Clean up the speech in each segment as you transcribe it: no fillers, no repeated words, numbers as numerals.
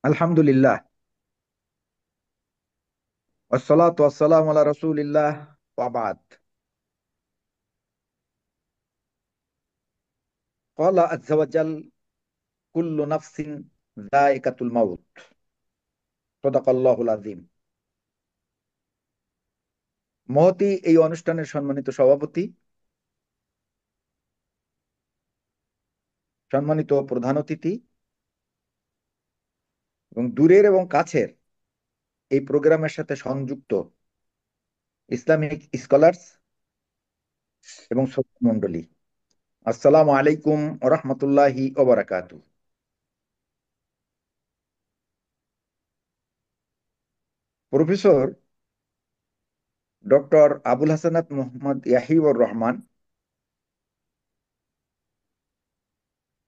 আলহামদুলিল্লাহ। والصلاة والسلام على رسول الله وبعد. قال عز وجل: كل نفس ذائقة الموت. صدق الله العظيم. মহতী এই অনুষ্ঠানের সম্মানিত সভাপতি, সম্মানিত প্রধান অতিথি এবং দূরের এবং কাছের এই প্রোগ্রামের সাথে সংযুক্ত ইসলামিক স্কলার্স এবং শ্রোতা মণ্ডলী, আসসালামু আলাইকুম ওয়া রাহমাতুল্লাহি ওয়া বারাকাতুহু। প্রফেসর ডক্টর আবুল হাসানাত মোহাম্মদ ইয়াহিউর রহমান,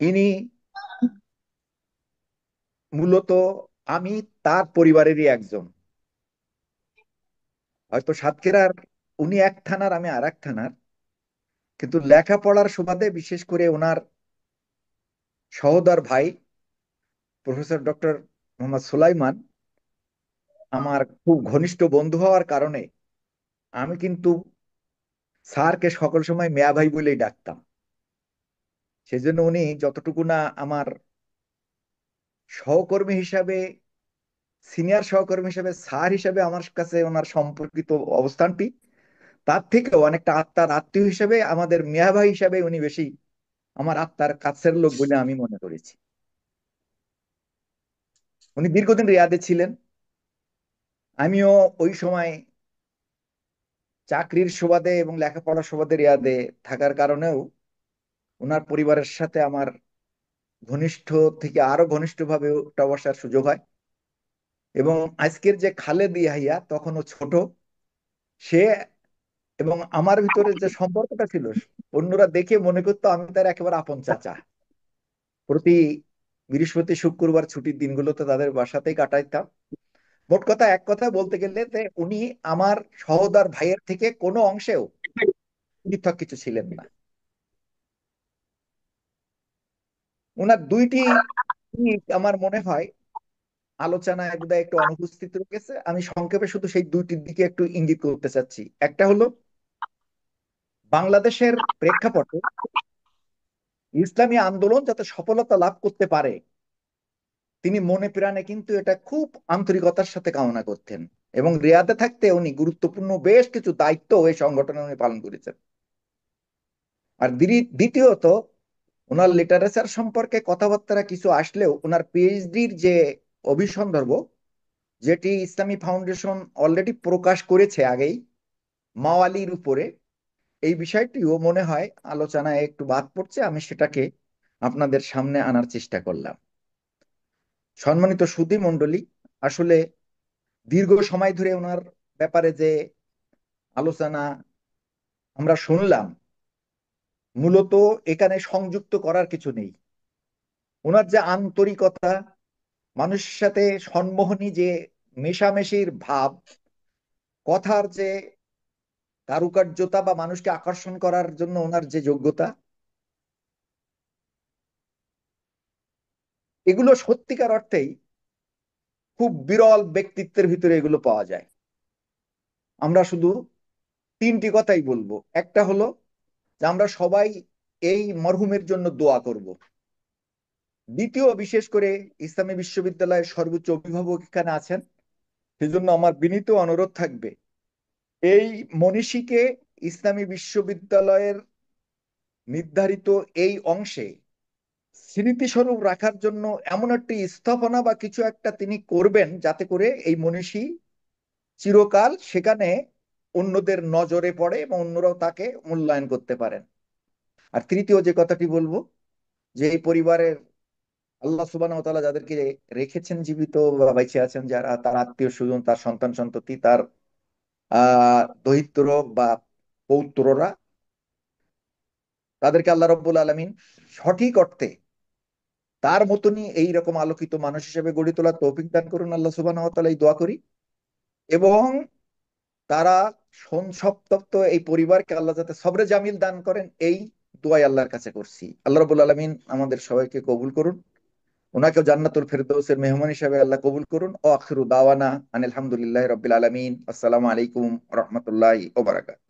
ইনি মূলত আমি তার পরিবারেরই একজন। হয়তো সাতক্ষীরার, উনি এক থানার, আমি আর এক থানার, কিন্তু লেখাপড়ার সুবাদে বিশেষ করে ওনার সহোদর ভাই প্রফেসর ডক্টর মোহাম্মদ সুলাইমান আমার খুব ঘনিষ্ঠ বন্ধু হওয়ার কারণে আমি কিন্তু স্যারকে সকল সময় মিয়া ভাই বলেই ডাকতাম। সেজন্য উনি যতটুকু না আমার সহকর্মী হিসাবে, সিনিয়র সহকর্মী হিসাবে, স্যার হিসাবে আমার কাছে ওনার সম্পর্কিত অবস্থানটি, তার থেকেও অনেকটা আত্মার আত্মীয় হিসেবে, আমাদের মিয়া ভাই হিসাবে উনি বেশি আমার আত্মার কাছের লোক বলে আমি মনে করেছি। উনি দীর্ঘদিন রিয়াদে ছিলেন। আমিও ওই সময় চাকরির সুবাদে এবং লেখাপড়ার সুবাদে রিয়াদে থাকার কারণেও ওনার পরিবারের সাথে আমার ঘনিষ্ঠ থেকে আরো ঘনিষ্ঠ ভাবে উঠা বসার সুযোগ হয়। এবং আজকের যে খালেদ ইয়াহিয়া, তখনও ছোট, সে এবং আমার ভিতরে যে সম্পর্কটা ছিল, অন্যরা দেখে মনে করতো আমি তার একেবারে আপন চাচা। প্রতি বৃহস্পতি শুক্রবার ছুটির দিনগুলোতে তাদের বাসাতেই কাটাইতাম। মোট কথা, এক কথা বলতে গেলে যে উনি আমার সহোদর ভাইয়ের থেকে কোনো অংশেও পৃথক কিছু ছিলেন না। ওনার দুইটি দিক আমার মনে হয় আলোচনায় বোধহয় একটু অনুপস্থিত রয়েছে। আমি সংক্ষেপে শুধু সেই দুইটির দিকে একটু ইঙ্গিত করতে চাচ্ছি। একটা হলো, বাংলাদেশের প্রেক্ষাপটে ইসলামী আন্দোলন যাতে সফলতা লাভ করতে পারে, তিনি মনে প্রাণে কিন্তু এটা খুব আন্তরিকতার সাথে কামনা করতেন। এবং রিয়াদে থাকতে উনি গুরুত্বপূর্ণ বেশ কিছু দায়িত্ব এই সংগঠনে উনি পালন করেছেন। আর দ্বিতীয়ত, ওনার লিটারেচার সম্পর্কে কথাবার্তা কিছু আসলেও ওনার পিএইচডির যে অভিসন্দর্ভ, যেটি ইসলামী ফাউন্ডেশন অলরেডি প্রকাশ করেছে আগেই মাওয়ালির উপরে, এই বিষয়টিও মনে হয় আলোচনায় একটু বাদ পড়ছে। আমি সেটাকে আপনাদের সামনে আনার চেষ্টা করলাম। সম্মানিত সুধী মণ্ডলী, আসলে দীর্ঘ সময় ধরে ওনার ব্যাপারে যে আলোচনা আমরা শুনলাম, মূলত এখানে সংযুক্ত করার কিছু নেই। ওনার যে আন্তরিকতা, মানুষের সাথে সম্মোহনী যে মেশামেশির ভাব, কথার যে কারুকার্যতা বা মানুষকে আকর্ষণ করার জন্য ওনার যে যোগ্যতা, এগুলো সত্যিকার অর্থেই খুব বিরল ব্যক্তিত্বের ভিতরে এগুলো পাওয়া যায়। আমরা শুধু তিনটি কথাই বলবো। একটা হলো যে আমরা সবাই এই মরহুমের জন্য দোয়া করব। দ্বিতীয়, বিশেষ করে ইসলামী বিশ্ববিদ্যালয়ের সর্বোচ্চ অভিভাবক এখানে আছেন, সেজন্য আমার বিনীত অনুরোধ থাকবে, এই মনীষীকে ইসলামী বিশ্ববিদ্যালয়ের নির্ধারিত এই অংশে স্মৃতিস্বরূপ রাখার জন্য এমন একটি স্থাপনা বা কিছু একটা তিনি করবেন, যাতে করে এই মনীষী চিরকাল সেখানে অন্যদের নজরে পড়ে এবং অন্যরাও তাকে মূল্যায়ন করতে পারেন। আর তৃতীয় যে কথাটি বলবো, যে এই পরিবারের আল্লাহ সুবহানাহু ওয়া তাআলা যাদেরকে রেখেছেন জীবিত বা বেঁচে আছেন, যারা তার আত্মীয় স্বজন, তার সন্তান সন্ততি, তার দহিত্র বা পৌত্ররা, তাদেরকে আল্লাহ রব্বুল আলামিন সঠিক অর্থে তার মতনই এইরকম আলোকিত মানুষ হিসেবে গড়ে তোলার তৌফিক দান করুন, আল্লাহ সুবহানাহু ওয়া তাআলা এই দোয়া করি। এবং তারা সংসপ্তপ্ত এই পরিবারকে আল্লাহ যাতে সবরে জামিল দান করেন, এই দোয়াই আল্লাহর কাছে করছি। আল্লাহ রাব্বুল আলামিন আমাদের সবাইকে কবুল করুন। ওনাকেও জান্নাতুল ফেরদৌসের মেহমান হিসাবে আল্লাহ কবুল করুন। ও আখিরু দাওয়ানা আনিল হামদুলিল্লাহি রাব্বিল আলামিন। আসসালামু আলাইকুম রহমতুল্লাহি ওয়া বারাকাতুহু।